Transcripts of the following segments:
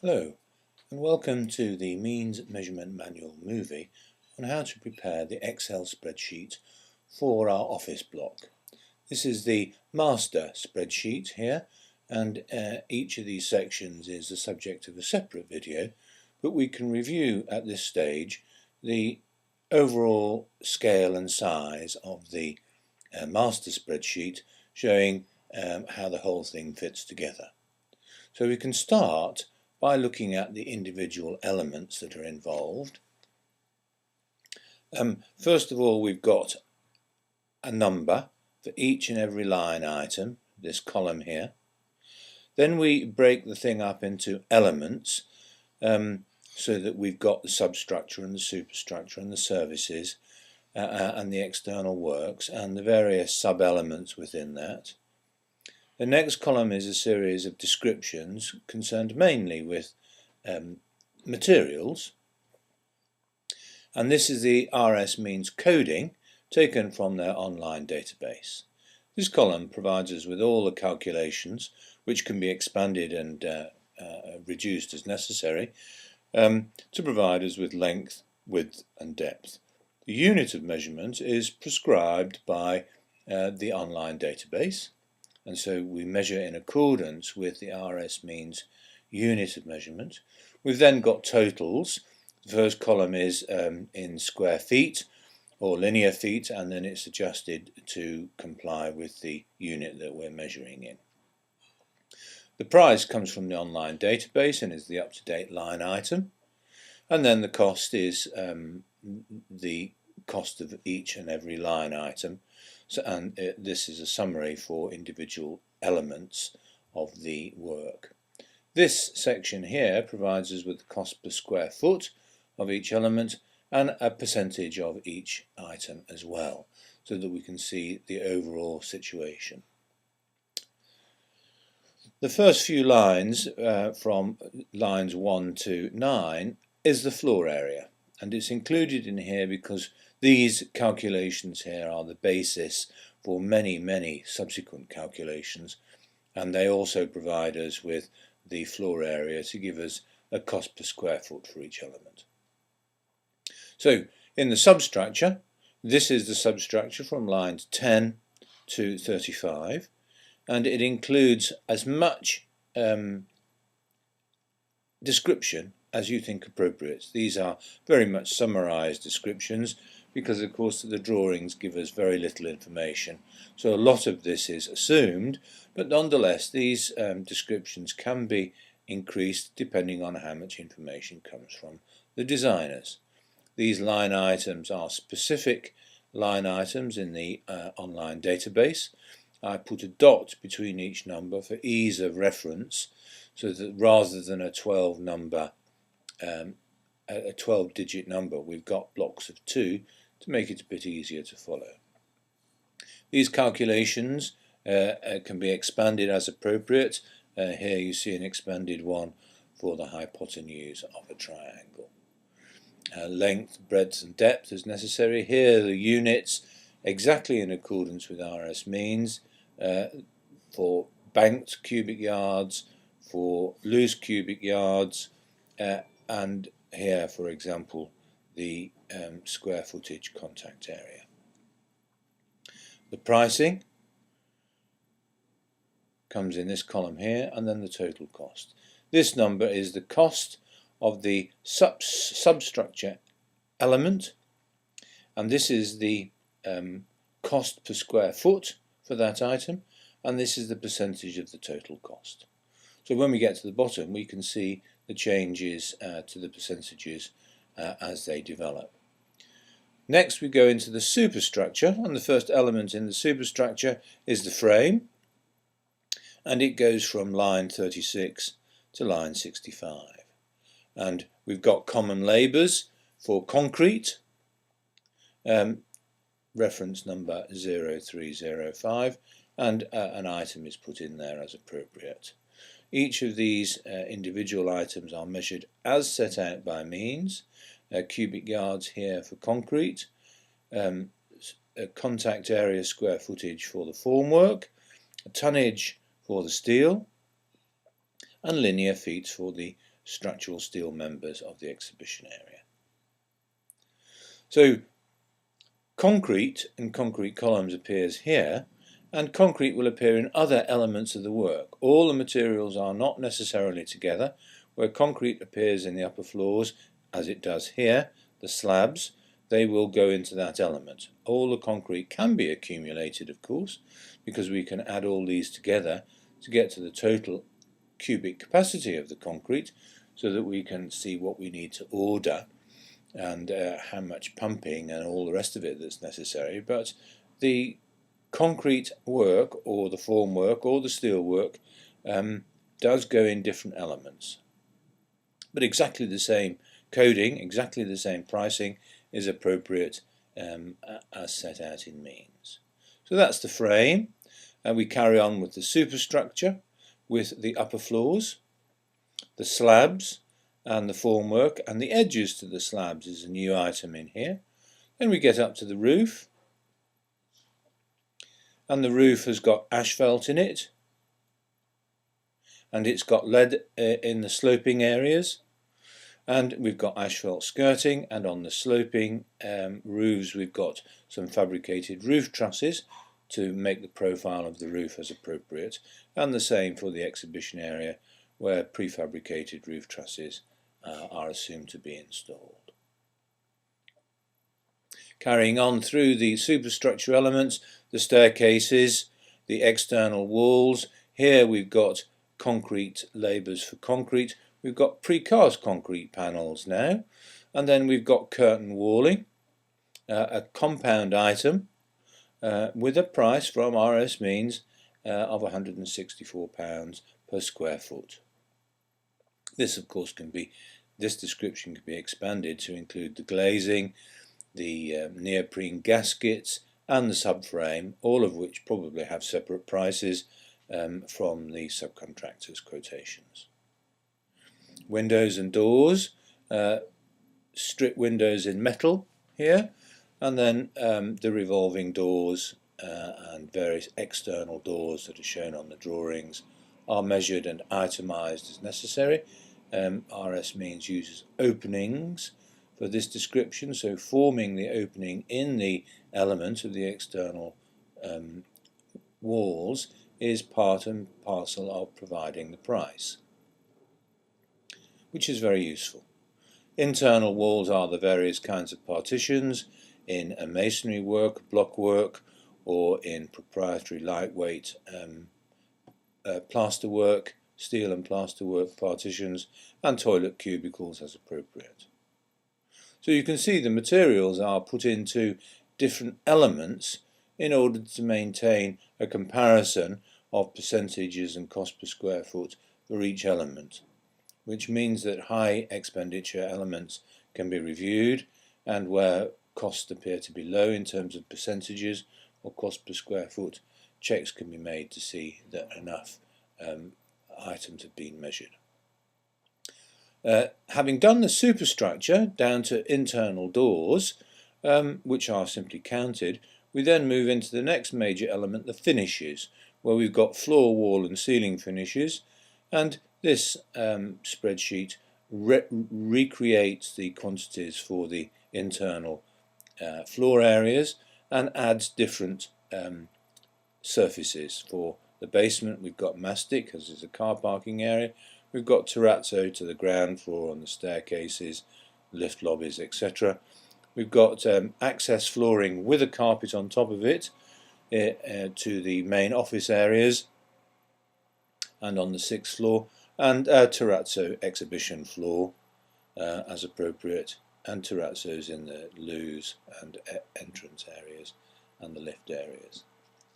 Hello, and welcome to the Means Measurement Manual movie on how to prepare the Excel spreadsheet for our office block. This is the Master Spreadsheet here, and each of these sections is the subject of a separate video, but we can review at this stage the overall scale and size of the Master Spreadsheet, showing how the whole thing fits together. So we can start by looking at the individual elements that are involved. First of all, we've got a number for each and every line item, this column here. Then we break the thing up into elements so that we've got the substructure and the superstructure and the services and the external works and the various sub-elements within that. The next column is a series of descriptions concerned mainly with materials, and this is the RS means coding taken from their online database. This column provides us with all the calculations, which can be expanded and reduced as necessary, to provide us with length, width and depth. The unit of measurement is prescribed by the online database, and so we measure in accordance with the RS means unit of measurement. We've then got totals. The first column is in square feet or linear feet, and then it's adjusted to comply with the unit that we're measuring in. The price comes from the online database and is the up-to-date line item, and then the cost is the cost of each and every line item. And this is a summary for individual elements of the work. This section here provides us with the cost per square foot of each element and a percentage of each item as well, so that we can see the overall situation. The first few lines from lines 1 to 9 is the floor area, and it's included in here because these calculations here are the basis for many subsequent calculations, and they also provide us with the floor area to give us a cost per square foot for each element. So in the substructure, this is the substructure from lines 10 to 35, and it includes as much description as you think appropriate. These are very much summarized descriptions because, of course, the drawings give us very little information. So a lot of this is assumed, but nonetheless these descriptions can be increased depending on how much information comes from the designers. These line items are specific line items in the online database. I put a dot between each number for ease of reference, so that rather than a 12-digit number, we've got blocks of 2 to make it a bit easier to follow. These calculations can be expanded as appropriate. Here you see an expanded one for the hypotenuse of a triangle. Length, breadth and depth as necessary. Here the units exactly in accordance with RS means for banked cubic yards, for loose cubic yards, and here, for example, the square footage contact area. The pricing comes in this column here, and then the total cost. This number is the cost of the substructure element, and this is the cost per square foot for that item, and this is the percentage of the total cost. So when we get to the bottom, we can see the changes to the percentages as they develop. Next we go into the superstructure, and the first element in the superstructure is the frame, and it goes from line 36 to line 65. And we've got common labours for concrete, reference number 0305, and an item is put in there as appropriate. Each of these individual items are measured as set out by means. Cubic yards here for concrete, contact area square footage for the formwork, tonnage for the steel, and linear feet for the structural steel members of the exhibition area. So concrete and concrete columns appears here, and concrete will appear in other elements of the work. All the materials are not necessarily together. Where concrete appears in the upper floors, as it does here, the slabs, they will go into that element. All the concrete can be accumulated, of course, because we can add all these together to get to the total cubic capacity of the concrete, so that we can see what we need to order and how much pumping and all the rest of it that's necessary. But the concrete work, or the form work, or the steel work does go in different elements. But exactly the same coding, exactly the same pricing is appropriate as set out in means. So that's the frame, and we carry on with the superstructure, with the upper floors, the slabs, and the formwork, and the edges to the slabs is a new item in here. Then we get up to the roof, and the roof has got asphalt in it, and it's got lead in the sloping areas, and we've got asphalt skirting, and on the sloping roofs we've got some fabricated roof trusses to make the profile of the roof as appropriate, and the same for the exhibition area, where prefabricated roof trusses are assumed to be installed. Carrying on through the superstructure elements, the staircases, the external walls. Here we've got concrete labours for concrete. We've got precast concrete panels now, and then we've got curtain walling, a compound item with a price from RS Means of £164 per square foot. This, of course, this description can be expanded to include the glazing, the neoprene gaskets, and the subframe, all of which probably have separate prices from the subcontractors' quotations. Windows and doors, strip windows in metal here, and then the revolving doors and various external doors that are shown on the drawings are measured and itemised as necessary. RS Means uses openings for this description, so forming the opening in the element of the external walls is part and parcel of providing the price, which is very useful. Internal walls are the various kinds of partitions in a masonry work, block work, or in proprietary lightweight plaster work, steel and plaster work partitions, and toilet cubicles as appropriate. So you can see the materials are put into different elements in order to maintain a comparison of percentages and cost per square foot for each element, which means that high expenditure elements can be reviewed, and where costs appear to be low in terms of percentages or cost per square foot, checks can be made to see that enough items have been measured. Having done the superstructure down to internal doors, which are simply counted, we then move into the next major element, the finishes, where we've got floor, wall and ceiling finishes, and this spreadsheet recreates the quantities for the internal floor areas and adds different surfaces. For the basement we've got mastic, as is a car parking area. We've got terrazzo to the ground floor on the staircases, lift lobbies, etc. We've got access flooring with a carpet on top of it to the main office areas and on the 6th floor, and a terrazzo exhibition floor as appropriate, and terrazzos in the loos and entrance areas and the lift areas.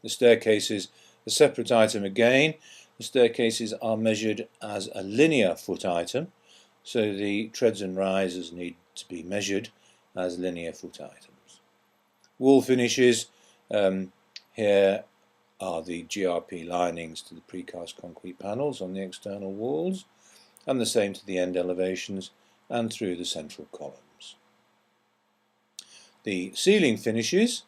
The staircases, a separate item again. The staircases are measured as a linear foot item, so the treads and risers need to be measured as linear foot items. Wall finishes, here are the GRP linings to the precast concrete panels on the external walls, and the same to the end elevations and through the central columns. The ceiling finishes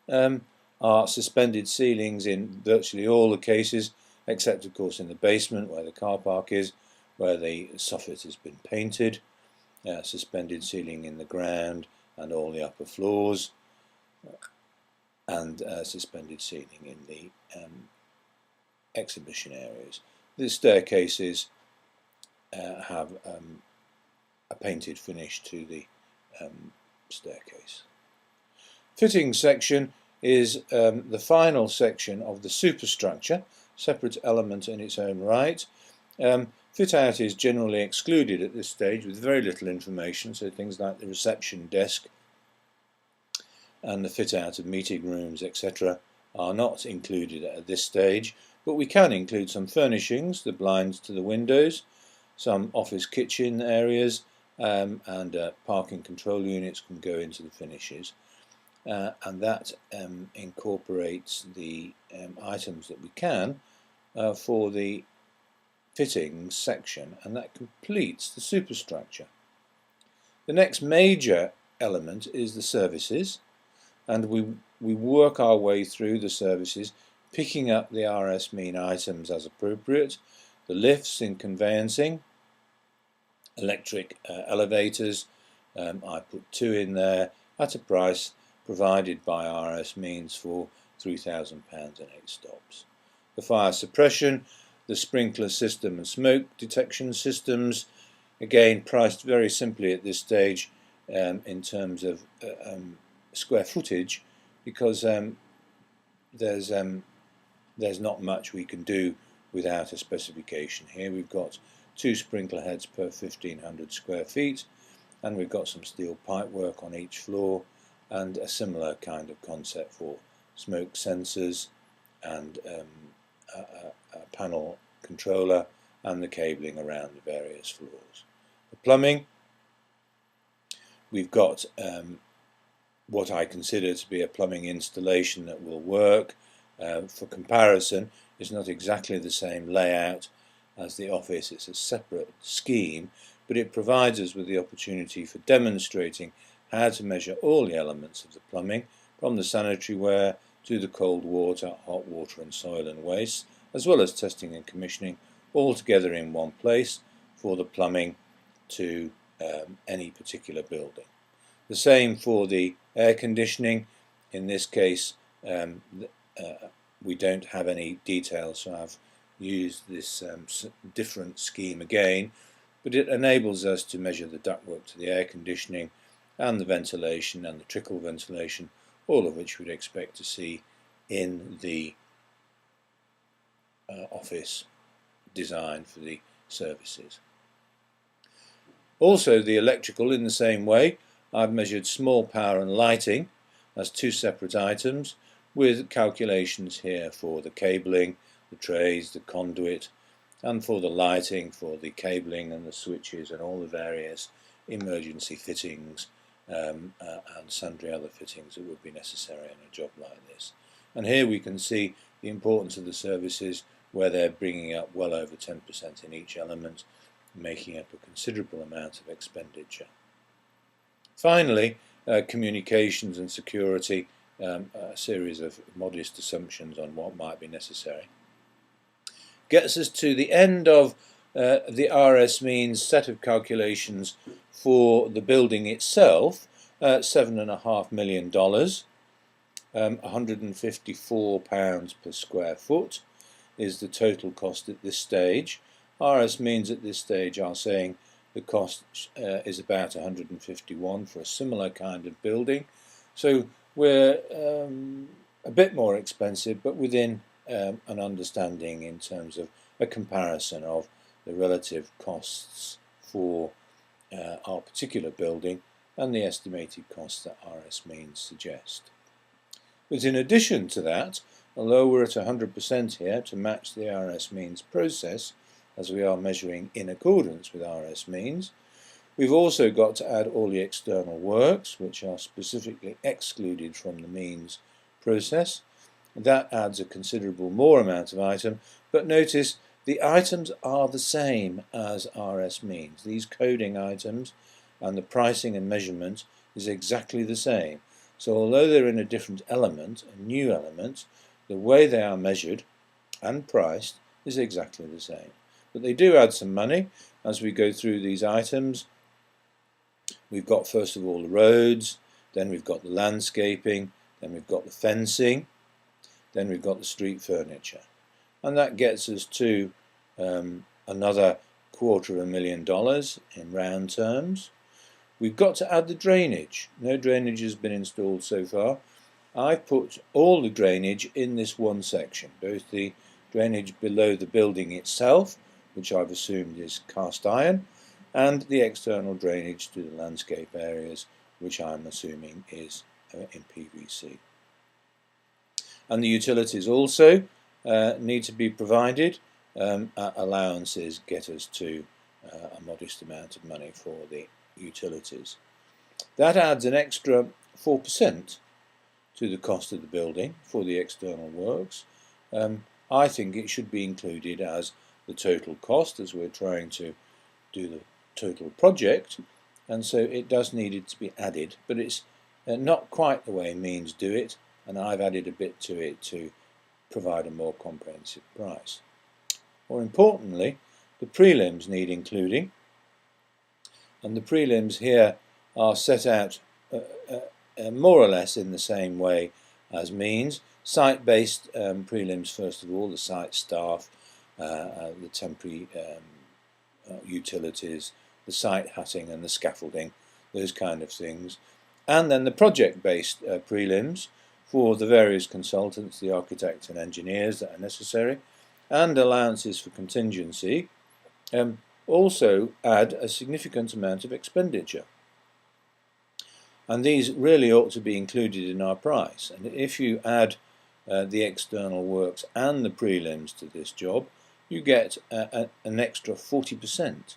are suspended ceilings in virtually all the cases, except of course in the basement where the car park is. where the soffit has been painted, suspended ceiling in the ground and all the upper floors, and suspended ceiling in the exhibition areas. The staircases have a painted finish to the staircase. Fitting section is the final section of the superstructure, separate element in its own right. Fit out is generally excluded at this stage with very little information, so things like the reception desk and the fit out of meeting rooms, etc., are not included at this stage, but we can include some furnishings, the blinds to the windows, some office kitchen areas, and parking control units can go into the finishes. And that incorporates the items that we can for the fittings section, and that completes the superstructure. The next major element is the services, and we work our way through the services, picking up the RS mean items as appropriate, the lifts in conveyancing, electric elevators. I put 2 in there at a price provided by RS means for £3,000 and 8 stops. The fire suppression, the sprinkler system and smoke detection systems, again priced very simply at this stage in terms of square footage, because there's not much we can do without a specification here. We've got 2 sprinkler heads per 1,500 square feet, and we've got some steel pipework on each floor, and a similar kind of concept for smoke sensors and a panel controller and the cabling around the various floors. The plumbing, we've got what I consider to be a plumbing installation that will work. For comparison, it's not exactly the same layout as the office, it's a separate scheme, but it provides us with the opportunity for demonstrating how to measure all the elements of the plumbing, from the sanitary ware to the cold water, hot water and soil and waste, as well as testing and commissioning, all together in one place for the plumbing to any particular building. The same for the air conditioning. In this case, we don't have any details, so I've used this different scheme again, but it enables us to measure the ductwork to the air conditioning and the ventilation and the trickle ventilation, all of which we'd expect to see in the office design for the services. Also the electrical, in the same way, I've measured small power and lighting as 2 separate items, with calculations here for the cabling, the trays, the conduit, and for the lighting, for the cabling and the switches and all the various emergency fittings and sundry other fittings that would be necessary on a job like this. And here we can see the importance of the services, where they're bringing up well over 10% in each element, making up a considerable amount of expenditure. Finally, communications and security, a series of modest assumptions on what might be necessary, gets us to the end of the RS means set of calculations for the building itself. $7.5 million, £154 per square foot is the total cost at this stage. RS means at this stage are saying the cost is about 151 for a similar kind of building, so we're a bit more expensive, but within an understanding in terms of a comparison of the relative costs for our particular building and the estimated costs that RS means suggest. But in addition to that, although we're at 100% here to match the RS means process, as we are measuring in accordance with RS means, we've also got to add all the external works, which are specifically excluded from the means process. That adds a considerable more amount of item, but notice the items are the same as RS means. These coding items and the pricing and measurement is exactly the same. So although they're in a different element, a new element, the way they are measured and priced is exactly the same. But they do add some money, as we go through these items, we've got first of all the roads, then we've got the landscaping, then we've got the fencing, then we've got the street furniture. And that gets us to another $250,000 in round terms. We've got to add the drainage. No drainage has been installed so far. I've put all the drainage in this one section, both the drainage below the building itself, which I've assumed is cast iron, and the external drainage to the landscape areas, which I'm assuming is in PVC. And the utilities also need to be provided. Allowances get us to a modest amount of money for the utilities. That adds an extra 4% to the cost of the building for the external works. I think it should be included as the total cost, as we're trying to do the total project, and so it does need it to be added, but it's not quite the way means do it, and I've added a bit to it to provide a more comprehensive price. More importantly, the prelims need including, and the prelims here are set out more or less in the same way as means. Site-based prelims, first of all, the site staff, the temporary utilities, the site hutting and the scaffolding, those kind of things. And then the project-based prelims for the various consultants, the architects and engineers that are necessary, and allowances for contingency, also add a significant amount of expenditure. And these really ought to be included in our price. And if you add the external works and the prelims to this job, you get an extra 40%.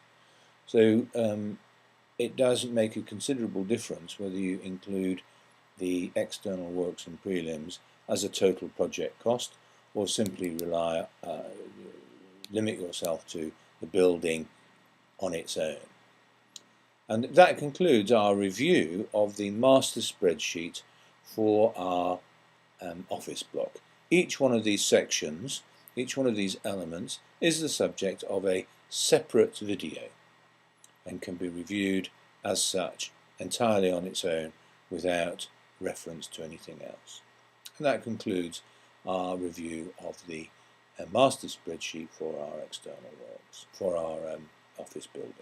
So it does make a considerable difference whether you include the external works and prelims as a total project cost, or simply limit yourself to the building on its own. And that concludes our review of the master spreadsheet for our office block. Each one of these sections, each one of these elements is the subject of a separate video and can be reviewed as such entirely on its own without reference to anything else. And that concludes our review of the master spreadsheet for our external works, for our office building.